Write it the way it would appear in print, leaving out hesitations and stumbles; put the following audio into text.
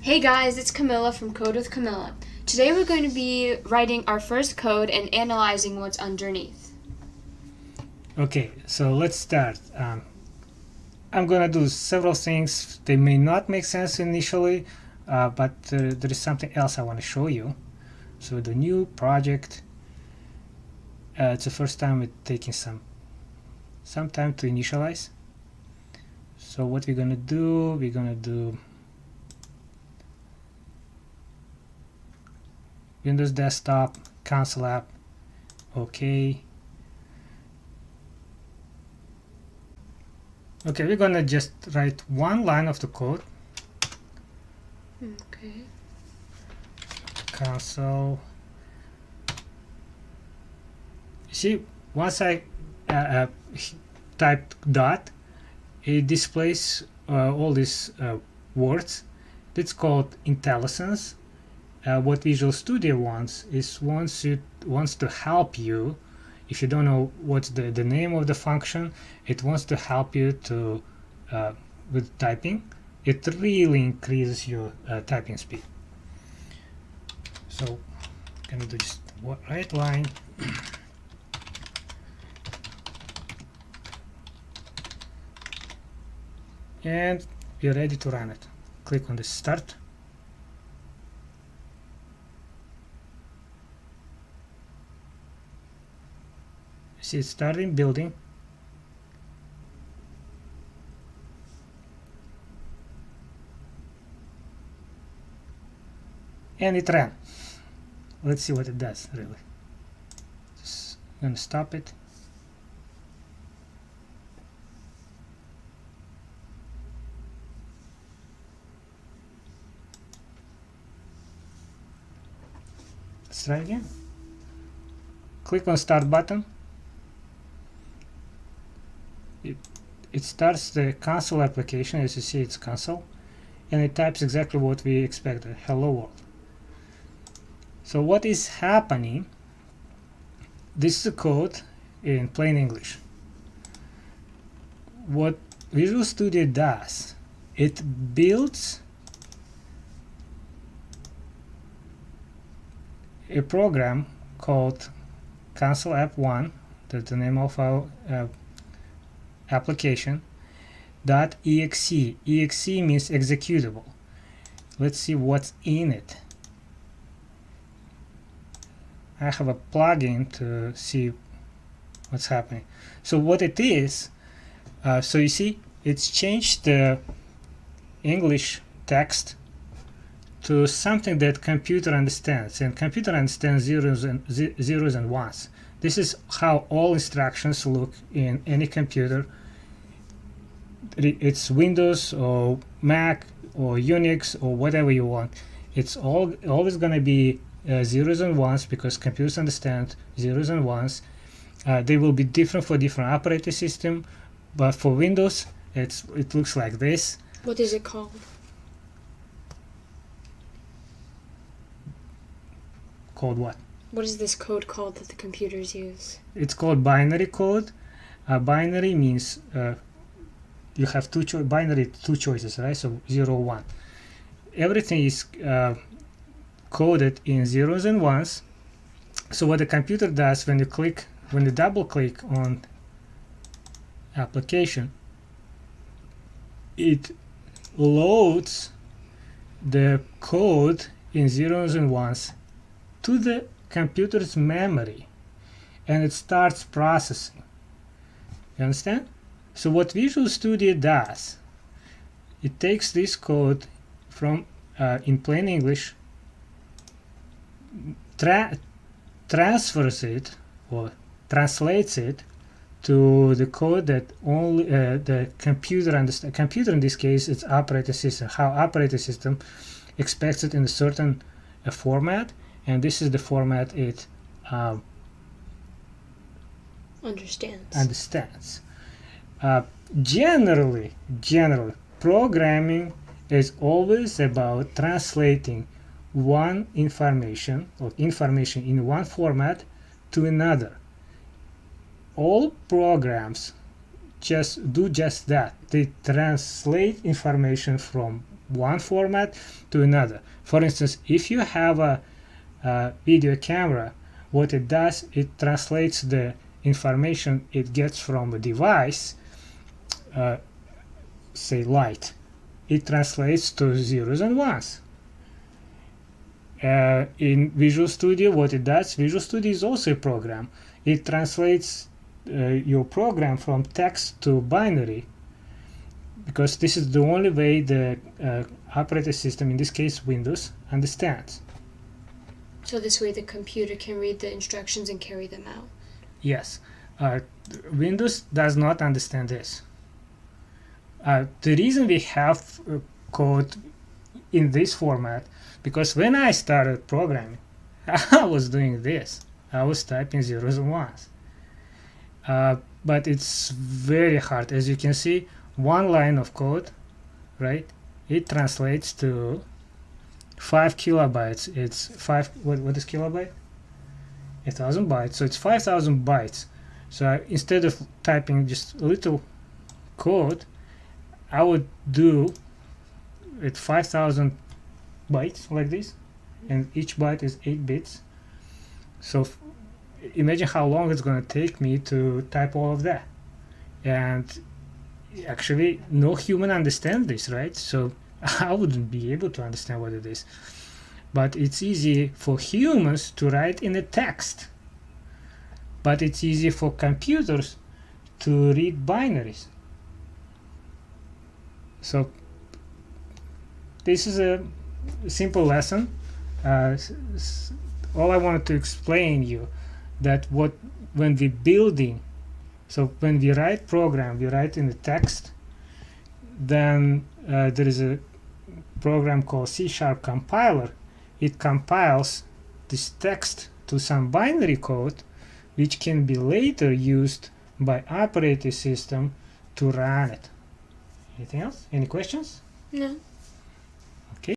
Hey guys, it's Camilla from Code with Camilla. Today we're going to be writing our first code and analyzing what's underneath. Okay, so let's start. I'm gonna do several things. They may not make sense initially, but there is something else I want to show you. So the new project, it's the first time it's taking some time to initialize. So what we're gonna do, Windows Desktop, Console App, okay. Okay, we're gonna just write one line of the code. Okay. Console. See, once I typed dot, it displays all these words. It's called IntelliSense. What Visual Studio wants to help you. If you don't know what's the name of the function, it wants to help you to with typing. It really increases your typing speed. So I'm gonna do just right line. And we're ready to run it. Click on the start. See, it's starting building. And it ran. Let's see what it does, really. Just gonna stop it. Let's try again. Click on start button. It starts the console application. As you see, it's console, and it types exactly what we expected: hello world. So what is happening? This is the code in plain English. What Visual Studio does, it builds a program called Console App 1, that's the name of our application, .exe. exe means executable. Let's see what's in it. I have a plugin to see what's happening. So what it is, so you see, it's changed the English text to something that computer understands, and computer understands zeros and ones. This is how all instructions look in any computer. It's Windows or Mac or Unix or whatever you want. It's always going to be zeros and ones, because computers understand zeros and ones. They will be different for different operating system, but for Windows it looks like this. What is it called? Called what? What is this code called that the computers use? It's called binary code. Binary means you have two choices, right? So 0, 1. Everything is coded in zeros and ones. So what the computer does, when you double click on application, it loads the code in zeros and ones to the computer's memory, and it starts processing. You understand? So what Visual Studio does, it takes this code from in plain English, transfers it or translates it to the code that only the computer understands. Computer in this case, it's operating system. How operating system expects it in a certain format, and this is the format it understands. Generally, programming is always about translating one information in one format to another. All programs do just that. They translate information from one format to another. For instance, if you have a video camera, what it does, it translates the information it gets from a device, say light. It translates to zeros and ones. In Visual Studio, what it does, Visual Studio is also a program. It translates your program from text to binary, because this is the only way the operating system, in this case Windows, understands. So this way the computer can read the instructions and carry them out. Yes. Windows does not understand this. The reason we have code in this format, because when I started programming, I was doing this. I was typing zeros and ones. But it's very hard. As you can see, one line of code, right? It translates to 5 kilobytes. It's what is kilobyte? 1,000 bytes. So it's 5,000 bytes. So instead of typing just a little code, I would do it 5,000 bytes like this, and each byte is 8 bits. So imagine how long it's going to take me to type all of that. And actually, no human understands this, right? So I wouldn't be able to understand what it is. But it's easy for humans to write in a text. But it's easy for computers to read binaries. So this is a simple lesson. All I wanted to explain you that when we building, so when we write program, we write in the text, then there is a program called C# compiler. It compiles this text to some binary code, which can be later used by operating system to run it. Anything else? Any questions? No.